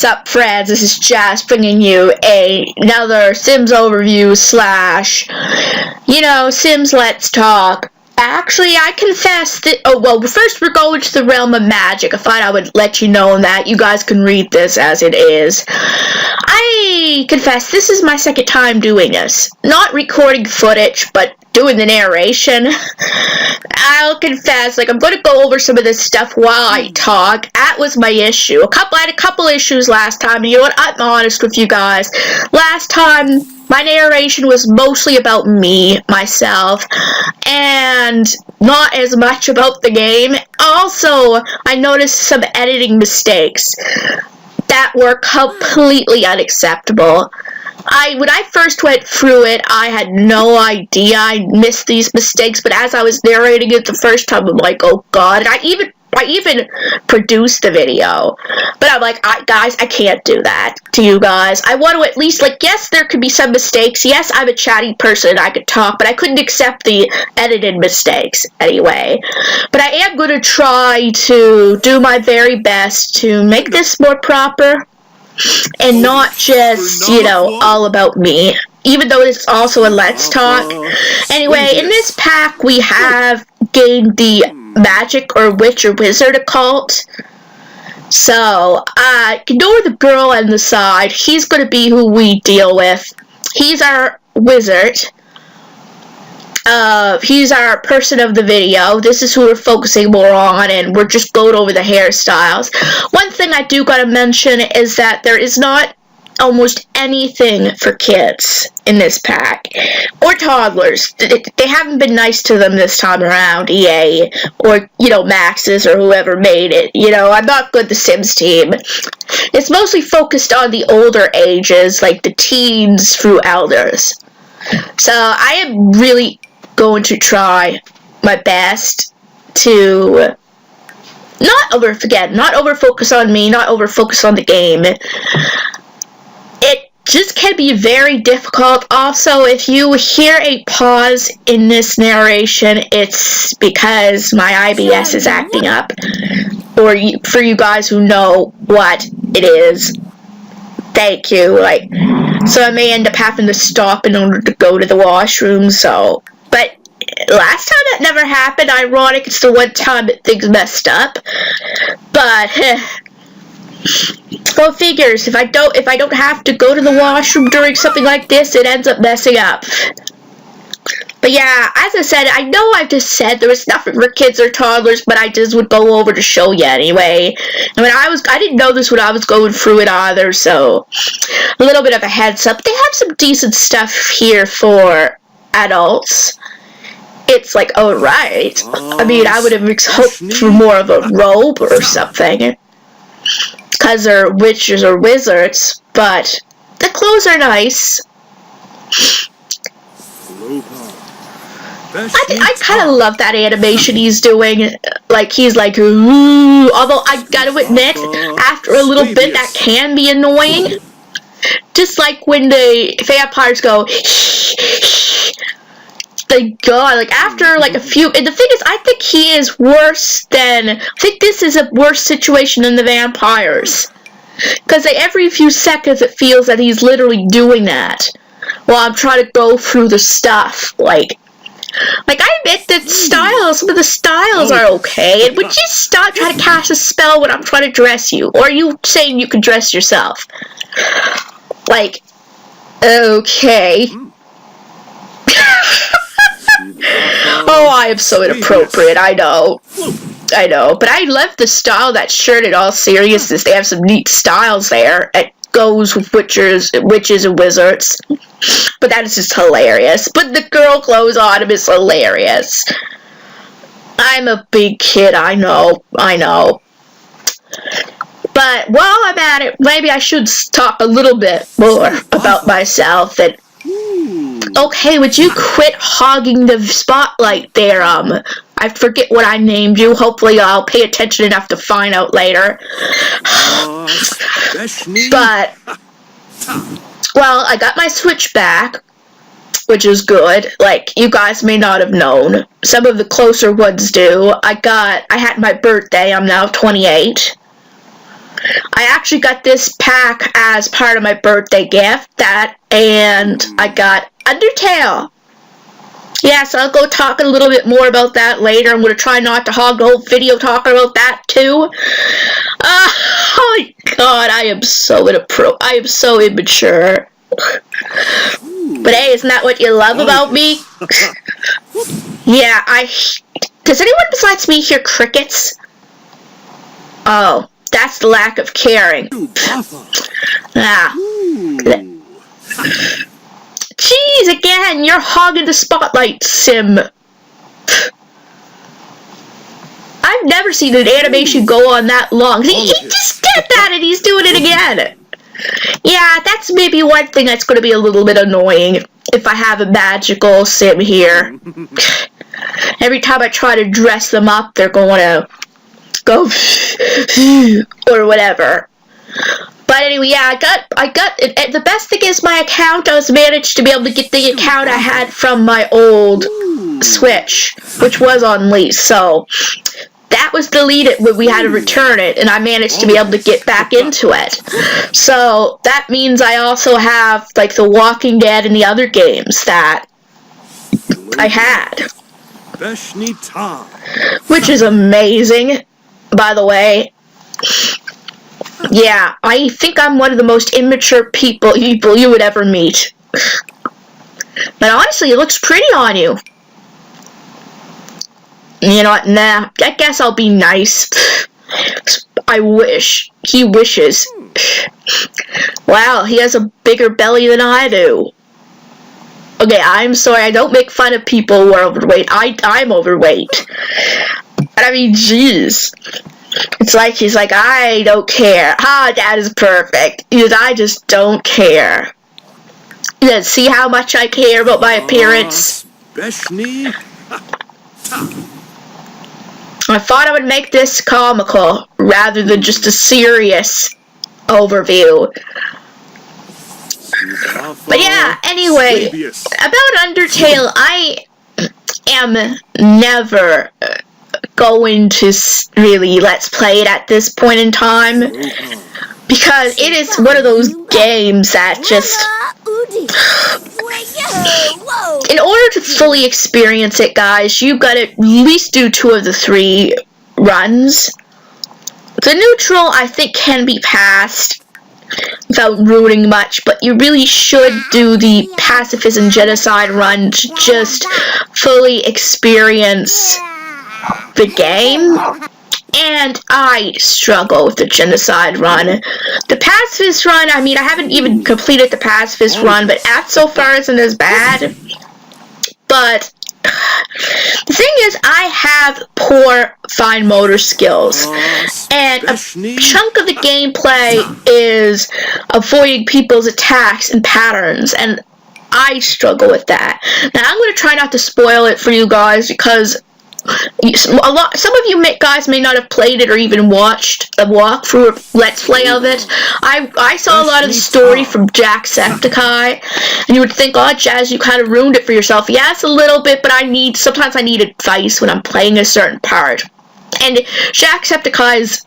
Sup friends, this is Jazz bringing you another Sims overview / Sims Let's Talk. Actually, I confess that, first we're going to the realm of magic. I thought I would let you know that. You guys can read this as it is. I confess, this is my second time doing this. Not recording footage, but doing the narration. I'll confess, I'm going to go over some of this stuff while I talk. That was my issue. I had a couple issues last time, and you know what? I'm honest with you guys. Last time, my narration was mostly about me, myself, and not as much about the game. Also, I noticed some editing mistakes that were completely unacceptable. When I first went through it, I had no idea I missed these mistakes, but as I was narrating it the first time, I'm like, oh god, and I even produced the video, but I'm like, guys, I can't do that to you guys. I want to at least, yes, there could be some mistakes. Yes, I'm a chatty person and I could talk, but I couldn't accept the edited mistakes anyway. But I am going to try to do my very best to make this more proper and not just, all about me, even though it's also a Let's Talk. Anyway, in this pack, we have gained the magic or witch or wizard occult. So, ignore the girl on the side. He's going to be who we deal with. He's our wizard. He's our person of the video. This is who we're focusing more on, and we're just going over the hairstyles. One thing I do gotta mention is that there is not almost anything for kids in this pack, or toddlers. They haven't been nice to them this time around, EA, or, Maxis, or whoever made it. I'm not good, the Sims team. It's mostly focused on the older ages, like the teens through elders. So, I am really going to try my best to not over-focus on me, not over-focus on the game. It just can be very difficult. Also, if you hear a pause in this narration, it's because my IBS is acting up. Or for you guys who know what it is, thank you. So I may end up having to stop in order to go to the washroom, But last time that never happened. Ironic, it's the one time that things messed up. But go figures. If I don't have to go to the washroom during something like this, it ends up messing up. But yeah, as I said, I know I've just said there was nothing for kids or toddlers, but I just would go over to show you anyway. I didn't know this when I was going through it either, so a little bit of a heads up. They have some decent stuff here for adults. It's alright. I would have hoped for more of a robe or something, because they're witches or wizards, but the clothes are nice. I kind of love that animation he's doing. He's ooh. Although, I gotta admit, after a little bit, that can be annoying. Just like when the vampires go, after a few, and the thing is, I think he is I think this is a worse situation than the vampires. Because every few seconds it feels that he's literally doing that while I'm trying to go through the stuff. I admit that some of the styles are okay, and would you stop trying to cast a spell when I'm trying to dress you? Or are you saying you can dress yourself? Okay. Oh, I am so inappropriate, I know, but I love the style of that shirt in all seriousness. They have some neat styles there. It goes with witches and wizards, but that is just hilarious. But the girl clothes on him is hilarious. I'm a big kid, I know. But while I'm at it, maybe I should talk a little bit more about myself. And okay, would you quit hogging the spotlight there? I forget what I named you. Hopefully I'll pay attention enough to find out later. But, I got my Switch back, which is good. You guys may not have known. Some of the closer ones do. I had my birthday. I'm now 28. I actually got this pack as part of my birthday gift, and I got Undertale. Yeah, so I'll go talk a little bit more about that later. I'm going to try not to hog the whole video talking about that too. Oh my god, I am so immature. But hey, isn't that what you love about me? Yeah, does anyone besides me hear crickets? Oh, that's the lack of caring. Jeez, again, you're hogging the spotlight, Sim. I've never seen an animation go on that long. He just did that and he's doing it again. Yeah, that's maybe one thing that's going to be a little bit annoying if I have a magical Sim here. Every time I try to dress them up, they're going to go or whatever. But anyway, yeah, I got it. The best thing is my account. I was managed to be able to get the account I had from my old Switch, which was on lease. So that was deleted when we had to return it, and I managed to be able to get back into it. So that means I also have like The Walking Dead and the other games that I had, which is amazing, by the way. Yeah, I think I'm one of the most immature people you would ever meet. But honestly, it looks pretty on you. You know what? Nah, I guess I'll be nice. I wish. He wishes. Wow, he has a bigger belly than I do. Okay, I'm sorry, I don't make fun of people who are overweight. I'm overweight. I mean, jeez. It's like he's like, I don't care. That is perfect. Because I just don't care. Yeah, see how much I care about my appearance? I thought I would make this comical rather than just a serious overview. But yeah, anyway, about Undertale, I am never going to really let's play it at this point in time, because it is one of those games that just, in order to fully experience it, guys, you've got to at least do 2 of the 3 runs. The neutral, I think, can be passed without ruining much, but you really should do the pacifist and genocide run to just fully experience the game. And I struggle with the genocide run. The pacifist run, I mean, I haven't even completed the pacifist run, but that so far isn't as bad. But the thing is, I have poor fine motor skills, and a chunk of the gameplay is avoiding people's attacks and patterns, and I struggle with that. Now, I'm going to try not to spoil it for you guys, because some of you guys may not have played it or even watched a walkthrough or let's play of it. I saw a lot of the story from Jacksepticeye, and you would think, oh, Jazz, you kind of ruined it for yourself. Yes, a little bit, but sometimes I need advice when I'm playing a certain part. And Jacksepticeye's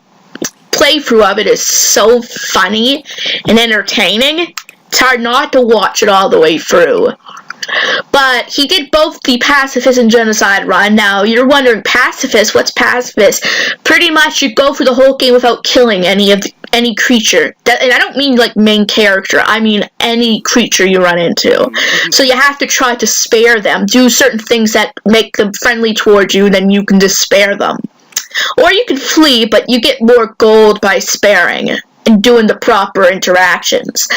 playthrough of it is so funny and entertaining, it's hard not to watch it all the way through. But he did both the pacifist and genocide run. Now, you're wondering, pacifist? What's pacifist? Pretty much, you go through the whole game without killing any creature. And I don't mean, like, main character. I mean any creature you run into. So you have to try to spare them. Do certain things that make them friendly towards you, then you can just spare them. Or you can flee, but you get more gold by sparing and doing the proper interactions.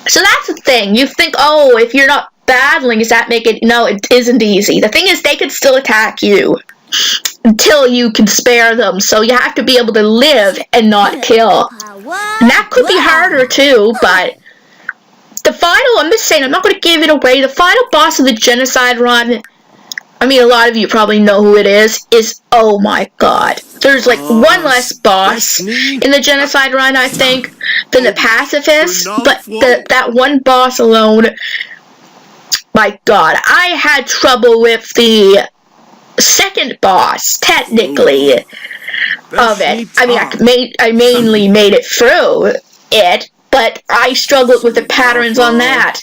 So that's the thing. You think, oh, if you're not battling, does that make it? No, it isn't easy. The thing is, they can still attack you until you can spare them. So you have to be able to live and not kill. And that could be harder too, but the final, I'm just saying, I'm not going to give it away. The final boss of the genocide run, I mean, a lot of you probably know who it is, oh my god. There's like one less boss in the genocide run, I think, than the pacifist, but that one boss alone, my god, I had trouble with the second boss, technically. of it. I mean, I mainly made it through it, but I struggled with the patterns on that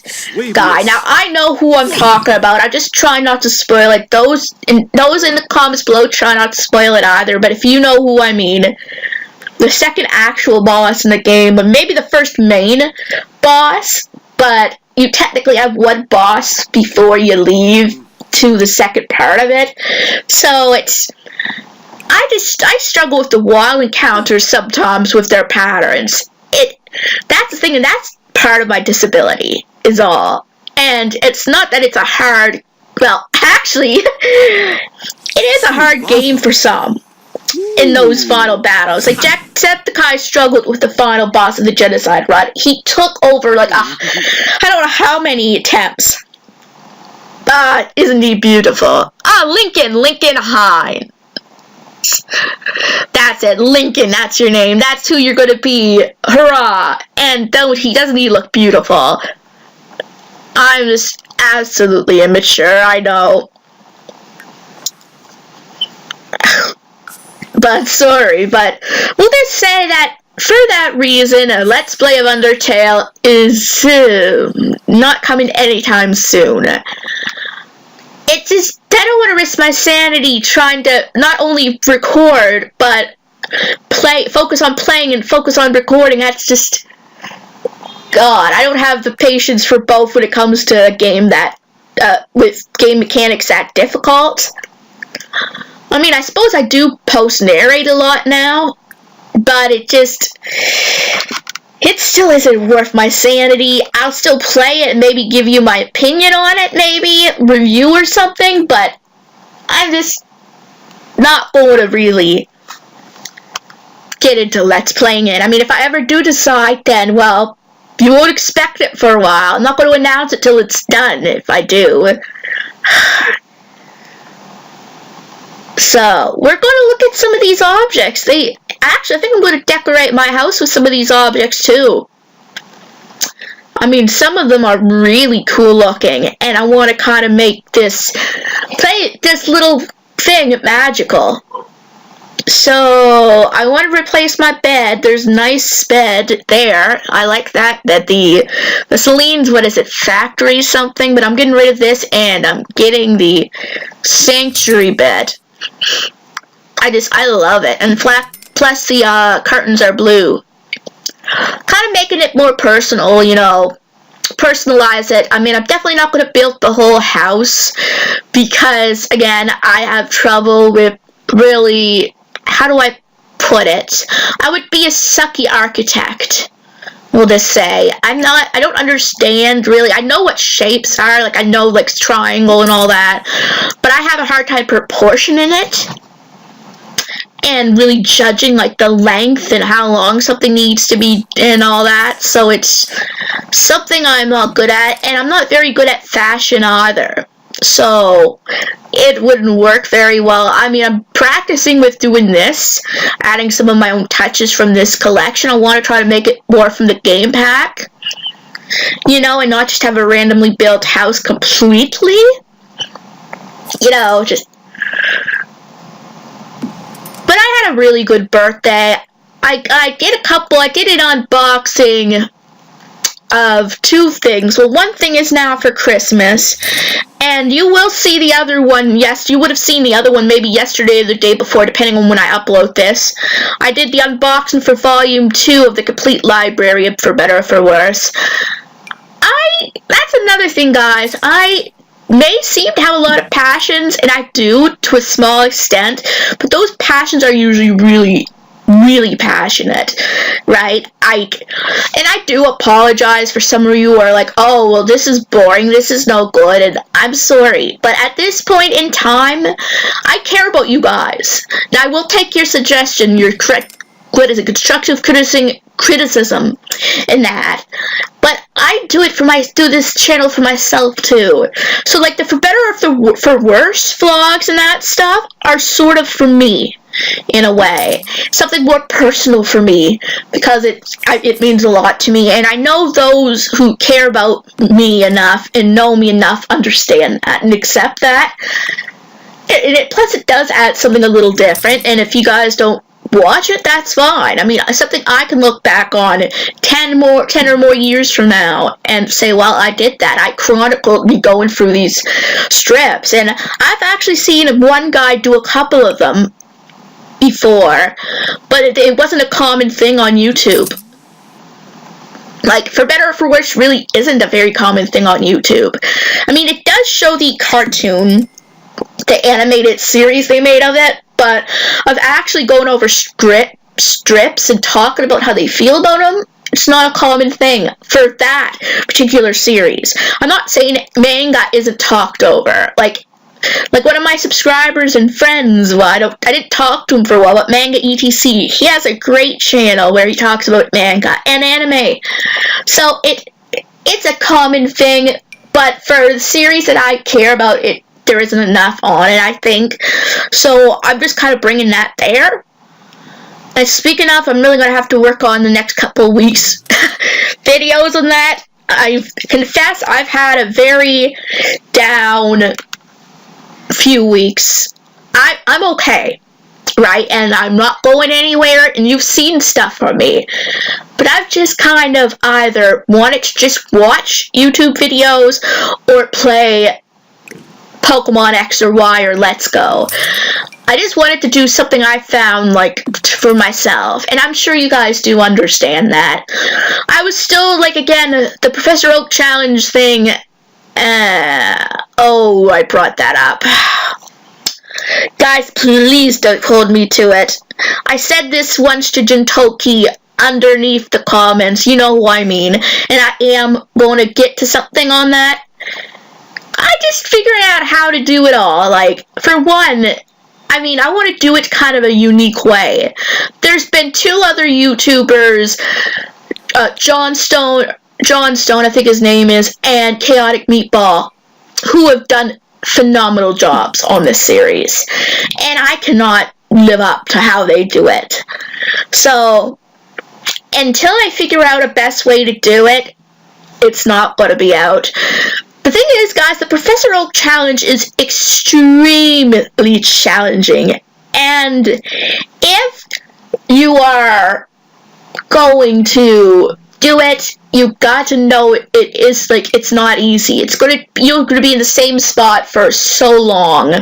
guy. Now, I know who I'm talking about. I just try not to spoil it. Those in the comments below, try not to spoil it either, but if you know who I mean, the second actual boss in the game, but maybe the first main boss, but you technically have one boss before you leave to the second part of it. So I struggle with the wild encounters sometimes with their patterns. That's the thing, and that's part of my disability, is all. And it's not that it's a hard, well, actually, it is a hard game for some in those final battles. Like, Jacksepticeye struggled with the final boss of the Genocide Run. He took over, like, I don't know how many attempts. Isn't he beautiful? Lincoln Hines. That's it, Lincoln, that's your name. That's who you're gonna be. Hurrah! And doesn't he look beautiful? I'm just absolutely immature, I know. But sorry, but we'll just say that for that reason, a Let's Play of Undertale is not coming anytime soon. It's just, I don't want to risk my sanity trying to not only record, but focus on playing and focus on recording. That's just, God, I don't have the patience for both when it comes to a game that, with game mechanics that difficult. I mean, I suppose I do post-narrate a lot now, but it still isn't worth my sanity. I'll still play it and maybe give you my opinion on it, maybe, review or something, but I'm just not going to really get into Let's Playing it. I mean, if I ever do decide, then, well, you won't expect it for a while. I'm not going to announce it till it's done, if I do. So, we're going to look at some of these objects. Actually, I think I'm going to decorate my house with some of these objects, too. I mean, some of them are really cool looking, and I want to kind of make this little thing magical. So, I want to replace my bed. There's a nice bed there. I like that the Celine's, factory something, but I'm getting rid of this, and I'm getting the sanctuary bed. I love it, and plus the curtains are blue. Kind of making it more personal, personalize it. I mean, I'm definitely not going to build the whole house, because, again, I have trouble with really, how do I put it? I would be a sucky architect, we'll just say. I don't understand, really. I know what shapes are, like, I know, like, triangle and all that, but I have a hard time proportioning it, and really judging, like, the length and how long something needs to be and all that. So it's something I'm not good at, and I'm not very good at fashion either. So it wouldn't work very well. I mean, I'm practicing with doing this, adding some of my own touches from this collection. I want to try to make it more from the game pack, and not just have a randomly built house completely. Just... But I had a really good birthday. I did an unboxing of two things. Well, one thing is now for Christmas, and you will see the other one. Yes, you would have seen the other one maybe yesterday or the day before, depending on when I upload this. I did the unboxing for Volume 2 of the Complete Library, for better or for worse. That's another thing, guys. I may seem to have a lot of passions, and I do to a small extent, but those passions are usually really, really passionate, right? I do apologize for some of you who are like, oh, well, this is boring, this is no good, and I'm sorry, but at this point in time, I care about you guys. Now, I will take your suggestion, your constructive criticism in that, but I do this channel for myself too. So, like, the for better or for worse vlogs and that stuff are sort of for me, in a way. Something more personal for me, because it means a lot to me, and I know those who care about me enough and know me enough understand that and accept that. Plus it does add something a little different, and if you guys don't watch it, that's fine. I mean, it's something I can look back on 10 or more years from now and say, well, I did that. I chronicled me going through these strips, and I've actually seen one guy do a couple of them before, but it wasn't a common thing on YouTube. Like, for better or for worse, really isn't a very common thing on YouTube. I mean, it does show the cartoon, the animated series they made of it, but of actually going over strips and talking about how they feel about them, it's not a common thing for that particular series. I'm not saying manga isn't talked over. Like one of my subscribers and friends, well, I didn't talk to him for a while, but Manga ETC, he has a great channel where he talks about manga and anime. So it's a common thing, but for the series that I care about, there isn't enough on it, I think. So I'm just kind of bringing that there. And speaking of, I'm really going to have to work on the next couple of weeks videos on that. I confess I've had a very down few weeks. I'm okay, right? And I'm not going anywhere, and you've seen stuff from me. But I've just kind of either wanted to just watch YouTube videos or play Pokemon X or Y or Let's Go. I just wanted to do something I found, like, for myself, and I'm sure you guys do understand that. I was still, like, again, the Professor Oak Challenge thing, I brought that up. Guys, please don't hold me to it. I said this once to Jintoki underneath the comments, you know who I mean, and I am going to get to something on that. I just figured out how to do it all. Like, for one, I mean, I want to do it kind of a unique way. There's been two other YouTubers, John Stone, I think his name is, and Chaotic Meatball, who have done phenomenal jobs on this series. And I cannot live up to how they do it. So, until I figure out a best way to do it, it's not going to be out. The thing is, guys, the Professor Oak Challenge is extremely challenging. And if you are going to do it, you've got to know it is, like, it's not easy. You're gonna be in the same spot for so long.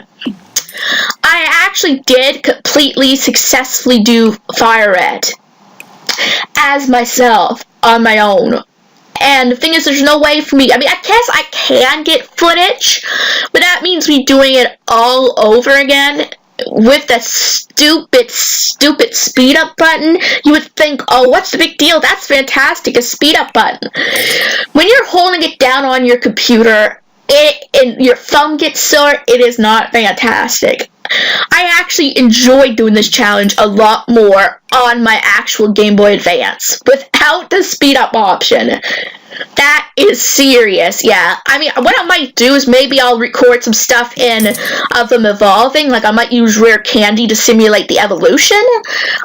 I actually did completely successfully do Fire Red as myself on my own. And the thing is, there's no way for me, I mean, I guess I can get footage, but that means me doing it all over again with that stupid speed up button. You would think, oh, what's the big deal? That's fantastic, a speed up button. When you're holding it down on your computer, and your thumb gets sore, it is not fantastic. I actually enjoyed doing this challenge a lot more on my actual Game Boy Advance without the speed up option. That is serious, yeah. I mean, what I might do is maybe I'll record some stuff of them evolving. Like, I might use Rare Candy to simulate the evolution,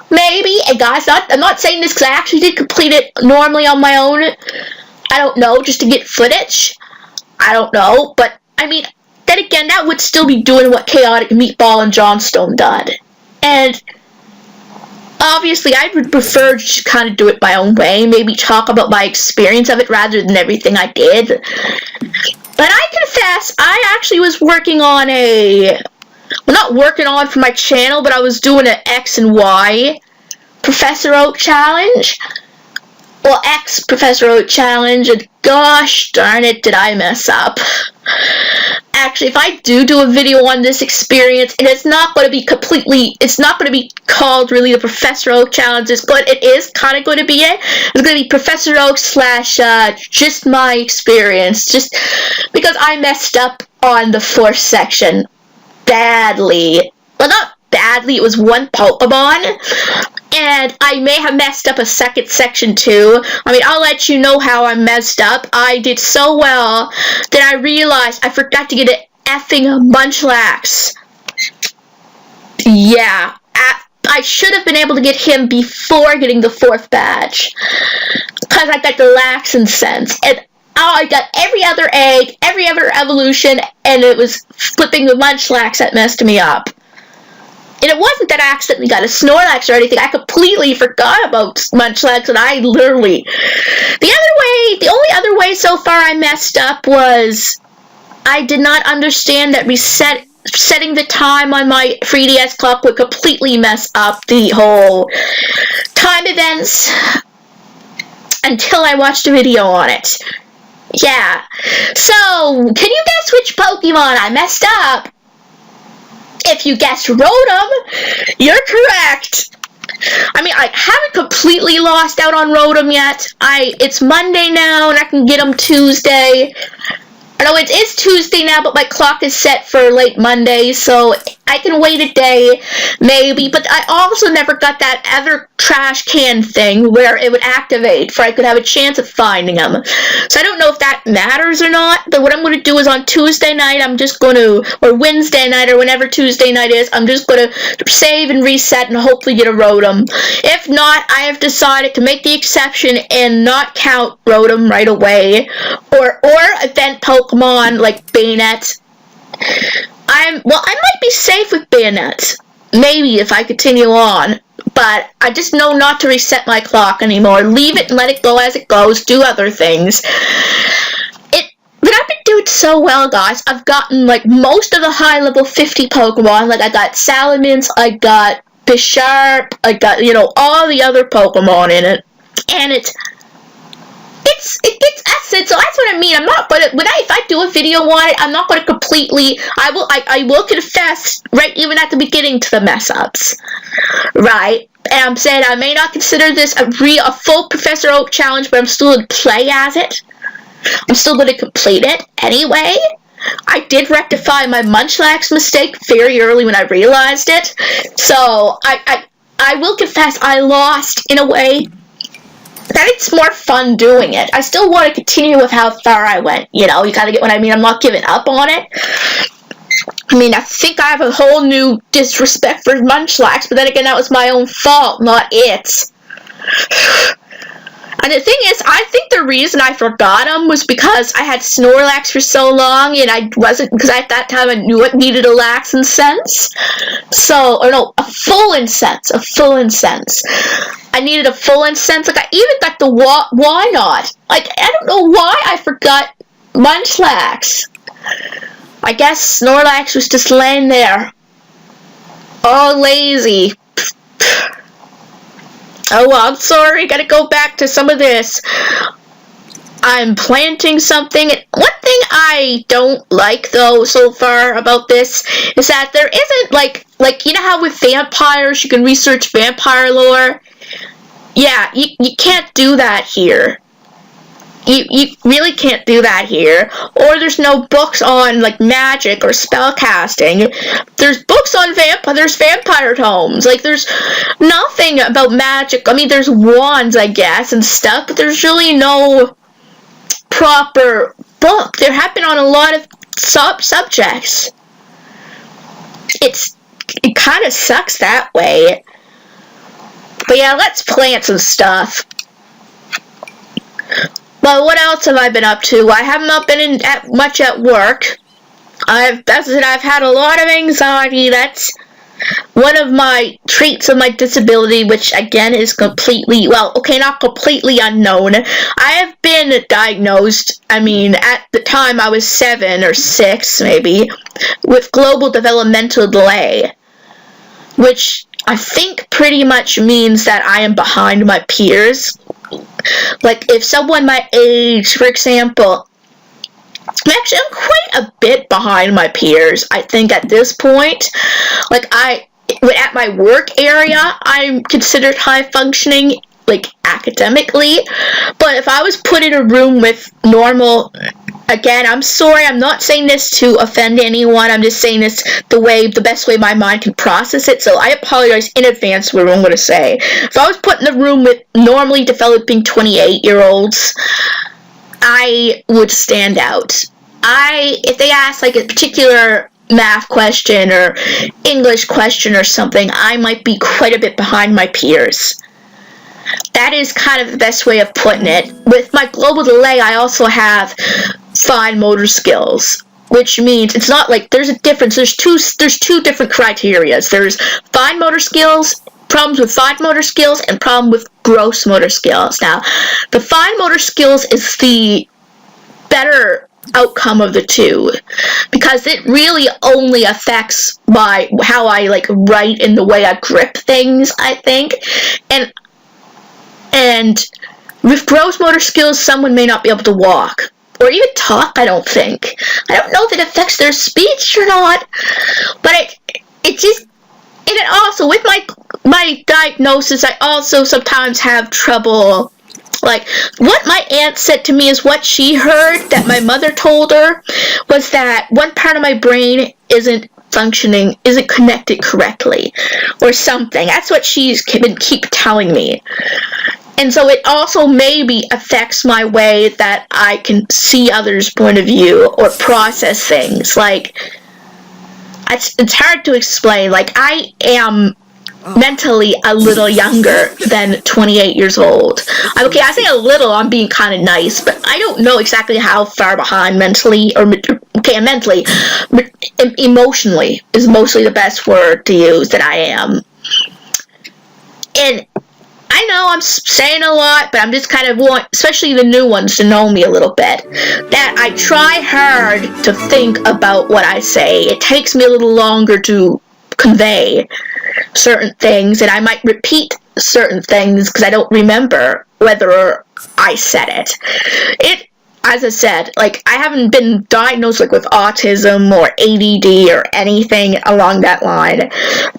maybe. And guys, I'm not saying this because I actually did complete it normally on my own. I don't know, just to get footage. I don't know, but, I mean, then again, that would still be doing what Chaotic Meatball and John Stone did. And obviously, I would prefer to kind of do it my own way, maybe talk about my experience of it rather than everything I did. But I confess, I actually was working on not working on for my channel, but I was doing an X and Y Professor Oak Challenge. Well, X Professor Oak Challenge, and gosh darn it, did I mess up. Actually, if I do a video on this experience, and it's not going to be called really the Professor Oak Challenge, it is kind of going to be it. It's going to be Professor Oak / just my experience, just because I messed up on the fourth section badly. Well, not badly, it was one Pokemon, and I may have messed up a second section too. I mean, I'll let you know how I messed up. I did so well that I realized I forgot to get an effing Munchlax. Yeah, I should have been able to get him before getting the fourth badge, because I got the Laxin sense, and I got every other egg, every other evolution, and it was flipping the Munchlax that messed me up. And it wasn't that I accidentally got a Snorlax or anything. I completely forgot about Munchlax, and I literally... The only other way so far I messed up was I did not understand that setting the time on my 3DS clock would completely mess up the whole time events until I watched a video on it. Yeah. So, can you guess which Pokemon I messed up? If you guessed Rotom, you're correct. I mean, I haven't completely lost out on Rotom yet. It's Monday now, and I can get them Tuesday. I know it is Tuesday now, but my clock is set for late Monday, so I can wait a day, maybe. But I also never got that other trash can thing where it would activate for I could have a chance of finding them. So I don't know if that matters or not, but what I'm going to do is on Tuesday night, or Wednesday night, or whenever Tuesday night is, I'm just going to save and reset and hopefully get a Rotom. If not, I have decided to make the exception and not count Rotom right away, or event Pokemon like Bayonet. I might be safe with Bayonet, maybe if I continue on, but I just know not to reset my clock anymore. Leave it and let it go as it goes, do other things. But I've been doing so well, guys. I've gotten, like, most of the high-level 50 Pokemon. Like, I got Salamence, I got Bisharp, I got, all the other Pokemon in it. And it gets essence, so that's what I mean. I'm not gonna, if I do a video on it, I'm not gonna completely, I will confess, right, even at the beginning to the mess-ups. Right? And I'm saying I may not consider this a full Professor Oak challenge, but I'm still gonna play as it. I'm still going to complete it anyway. I did rectify my Munchlax mistake very early when I realized it. So, I will confess I lost in a way that it's more fun doing it. I still want to continue with how far I went. You gotta get what I mean. I'm not giving up on it. I mean, I think I have a whole new disrespect for Munchlax, but then again, that was my own fault, not its. And the thing is, I think the reason I forgot him was because I had Snorlax for so long, and because at that time I knew it needed a lax incense. A full incense. I needed a full incense. Like, I even got the why not? Like, I don't know why I forgot Munchlax. I guess Snorlax was just laying there, all lazy. Oh, well, I'm sorry, gotta go back to some of this. I'm planting something. One thing I don't like, though, so far about this, is that there isn't, like you know how with vampires, you can research vampire lore? Yeah, you can't do that here. You really can't do that here. Or there's no books on, like, magic or spellcasting. There's books on there's vampire tomes. Like, there's nothing about magic. I mean, there's wands, I guess, and stuff, but there's really no proper book. There have been on a lot of subjects. It kind of sucks that way. But yeah, let's plant some stuff. Well, what else have I been up to? I have not been much at work. I've had a lot of anxiety. That's one of my traits of my disability, which again is completely, not completely unknown. I have been diagnosed, at the time I was 7 or 6 maybe, with global developmental delay, which I think pretty much means that I am behind my peers. Like, if someone my age, for example, I'm quite a bit behind my peers, I think, at this point. Like, at my work area, I'm considered high-functioning, like, academically, but if I was put in a room with normal... Again, I'm sorry, I'm not saying this to offend anyone, I'm just saying this the best way my mind can process it, so I apologize in advance for what I'm going to say. If I was put in a room with normally developing 28-year-olds, I would stand out. If they ask, like, a particular math question or English question or something, I might be quite a bit behind my peers. That is kind of the best way of putting it. With my global delay, I also have fine motor skills, which means it's not like there's a difference. There's two different criterias. There's fine motor skills, problems with fine motor skills, and problem with gross motor skills. Now, the fine motor skills is the better outcome of the two, because it really only affects how I like write and the way I grip things, I think. And with gross motor skills, someone may not be able to walk or even talk, I don't think. I don't know if it affects their speech or not, but it just, and it also, with my diagnosis, I also sometimes have trouble. Like, what my aunt said to me is what she heard that my mother told her was that one part of my brain isn't connected correctly, or something. That's what she's been keep telling me. And so it also maybe affects my way that I can see others' point of view or process things. Like, it's hard to explain. Like, I am mentally a little younger than 28 years old. Okay, I say a little, I'm being kind of nice, but I don't know exactly how far behind mentally, emotionally is mostly the best word to use that I am. And I know I'm saying a lot, but I'm just kind of want, especially the new ones, to know me a little bit. That I try hard to think about what I say. It takes me a little longer to convey certain things, and I might repeat certain things because I don't remember whether I said it. As I said, like, I haven't been diagnosed like with autism or ADD or anything along that line,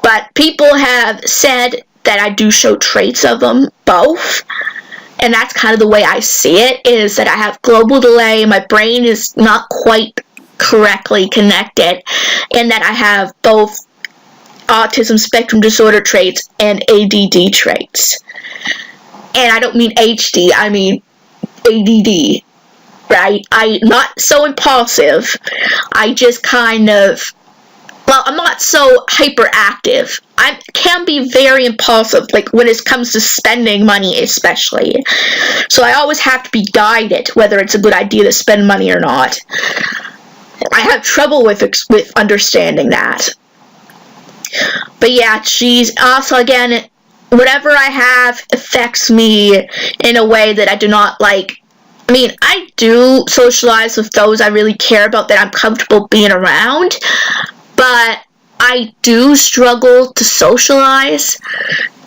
but people have said that I do show traits of them both, and that's kind of the way I see it, is that I have global delay, my brain is not quite correctly connected, and that I have both autism spectrum disorder traits and ADD traits. And I don't mean HD, I mean ADD, right? I'm not so impulsive, I just kind of, well, I'm not so hyperactive. I can be very impulsive, like when it comes to spending money especially. So I always have to be guided whether it's a good idea to spend money or not. I have trouble with understanding that. But yeah, geez, also again, whatever I have affects me in a way that I do not like. I mean, I do socialize with those I really care about that I'm comfortable being around, but I do struggle to socialize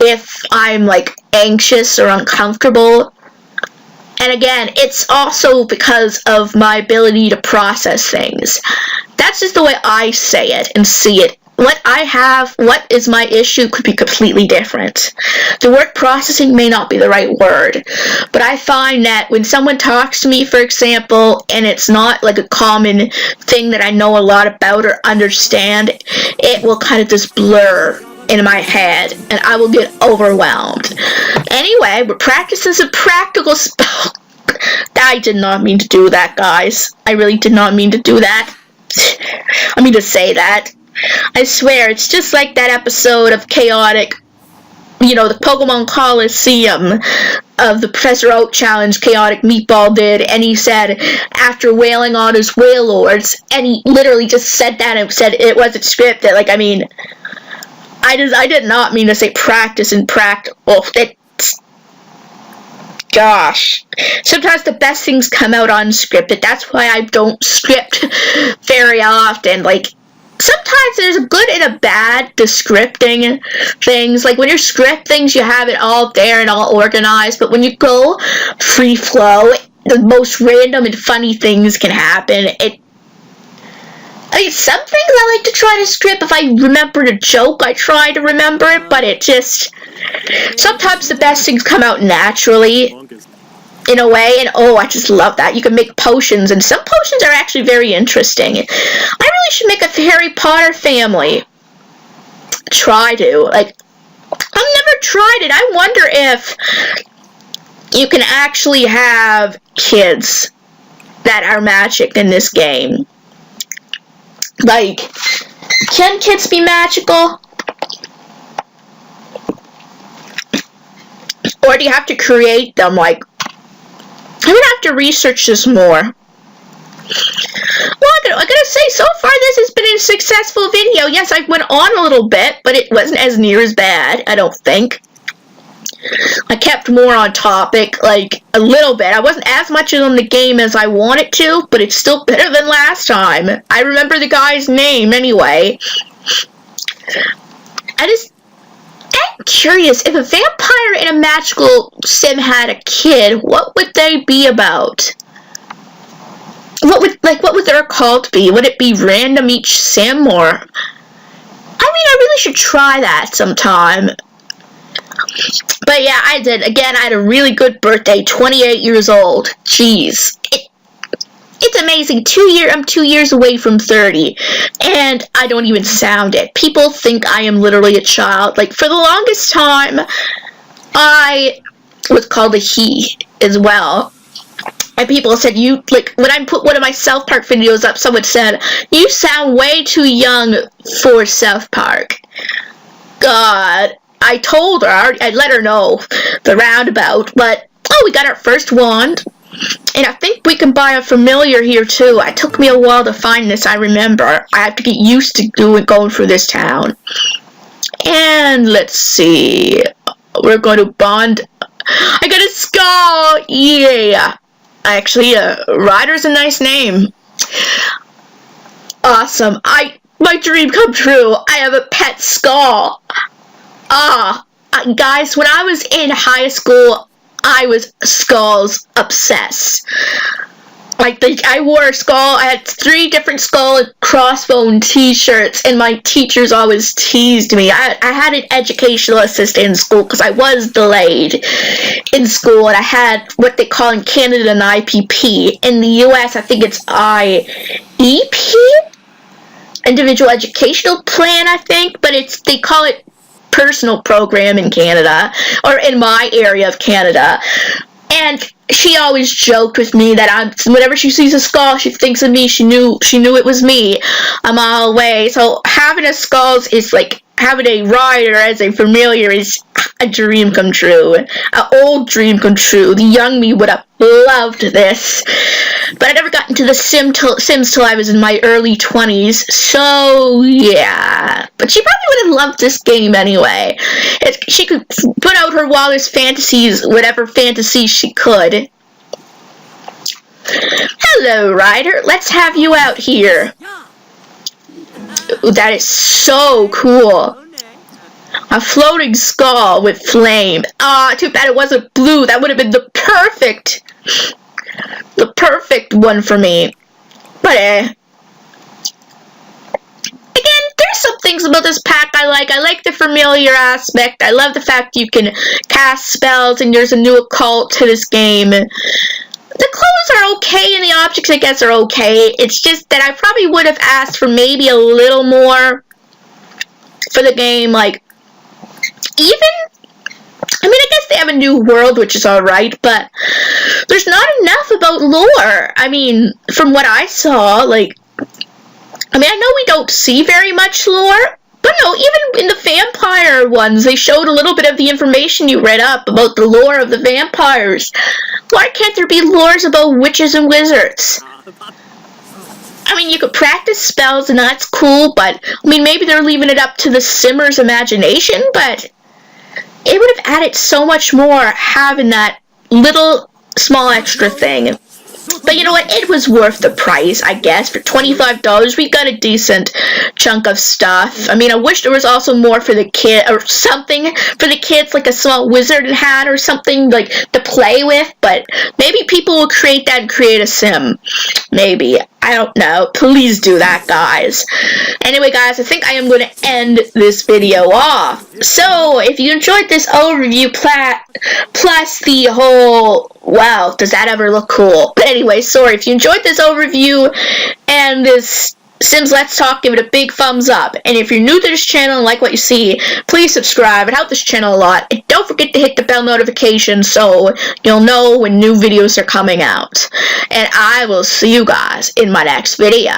if I'm like anxious or uncomfortable. And again, it's also because of my ability to process things. That's just the way I say it and see it. What is my issue could be completely different. The word processing may not be the right word, but I find that when someone talks to me, for example, and it's not like a common thing that I know a lot about or understand, it will kind of just blur in my head, and I will get overwhelmed. Anyway, we're practicing some practical spell. I did not mean to do that, guys. I really did not mean to do that. I mean to say that. I swear, it's just like that episode of Chaotic, the Pokemon Coliseum of the Professor Oak Challenge Chaotic Meatball did, and he said, after wailing on his Wailords, and he literally just said that and said it wasn't scripted. Like, I mean, I did not mean to say practice and practice. Oh, gosh. Sometimes the best things come out unscripted. That's why I don't script very often. Like, sometimes there's a good and a bad to scripting things. Like, when you script things, you have it all there and all organized. But when you go free flow, the most random and funny things can happen. Some things I like to try to script. If I remember a joke, I try to remember it. But it just, sometimes the best things come out naturally, in a way, and I just love that. You can make potions, and some potions are actually very interesting. I really should make a Harry Potter family. Try to. Like, I've never tried it. I wonder if you can actually have kids that are magic in this game. Like, can kids be magical? Or do you have to create them? Like, I'm gonna have to research this more. Well, I gotta say, so far this has been a successful video. Yes, I went on a little bit, but it wasn't as near as bad, I don't think. I kept more on topic, like, a little bit. I wasn't as much on the game as I wanted to, but it's still better than last time. I remember the guy's name, anyway. I'm curious, if a vampire in a magical sim had a kid, what would they be about? What would their cult be? Would it be random each sim, or... I mean, I really should try that sometime. But yeah, I did. Again, I had a really good birthday, 28 years old. Jeez. It's amazing. I'm 2 years away from 30, and I don't even sound it. People think I am literally a child. Like, for the longest time, I was called a he as well. And people said, when I put one of my South Park videos up, someone said, "You sound way too young for South Park." God, I told her, I let her know the roundabout, but, oh, we got our first wand. And I think we can buy a familiar here, too. It took me a while to find this, I remember. I have to get used to going through this town. And let's see. We're going to bond. I got a skull! Yeah. Actually, Ryder's a nice name. Awesome. My dream come true. I have a pet skull. Guys, when I was in high school, I was skulls obsessed. Like, I wore a skull. I had 3 different skull and crossbone t-shirts, and my teachers always teased me. I had an educational assistant in school because I was delayed in school, and I had what they call in Canada an IPP. In the US, I think it's IEP? Individual Educational Plan, I think, but they call it personal program in Canada, or in my area of Canada. And she always joked with me that whenever she sees a skull, she thinks of me. She knew it was me a mile away. So having a skull is like having a rider as a familiar is a dream come true. An old dream come true. The young me would have loved this. But I never got into the Sims till I was in my early 20s. So, yeah. But she probably would have loved this game anyway. She could put out her wildest fantasies, whatever fantasies she could. Hello, Ryder. Let's have you out here. Ooh, that is so cool. A floating skull with flame. Too bad it wasn't blue. That would have been the perfect one for me. But, again, there's some things about this pack I like. I like the familiar aspect. I love the fact you can cast spells and there's a new occult to this game. The clothes are okay and the objects, I guess, are okay. It's just that I probably would have asked for maybe a little more for the game. Like, I guess they have a new world, which is alright, but there's not enough about lore. I mean, from what I saw, I know we don't see very much lore, but no, even in the vampire ones, they showed a little bit of the information you read up about the lore of the vampires. Why can't there be lores about witches and wizards? I mean, you could practice spells and that's cool, but, maybe they're leaving it up to the simmer's imagination, but it would have added so much more having that little small extra thing. But you know what? It was worth the price, I guess. For $25, we got a decent chunk of stuff. I wish there was also more for the kid, or something for the kids, like a small wizard hat or something, like, to play with. But maybe people will create that and create a sim. Maybe. I don't know. Please do that, guys. Anyway, guys, I think I am going to end this video off. So, if you enjoyed this overview, plus the whole... Wow, does that ever look cool? But anyway, sorry, if you enjoyed this overview and this Sims Let's Talk, give it a big thumbs up. And if you're new to this channel and like what you see, please subscribe. It helps this channel a lot. And don't forget to hit the bell notification so you'll know when new videos are coming out. And I will see you guys in my next video.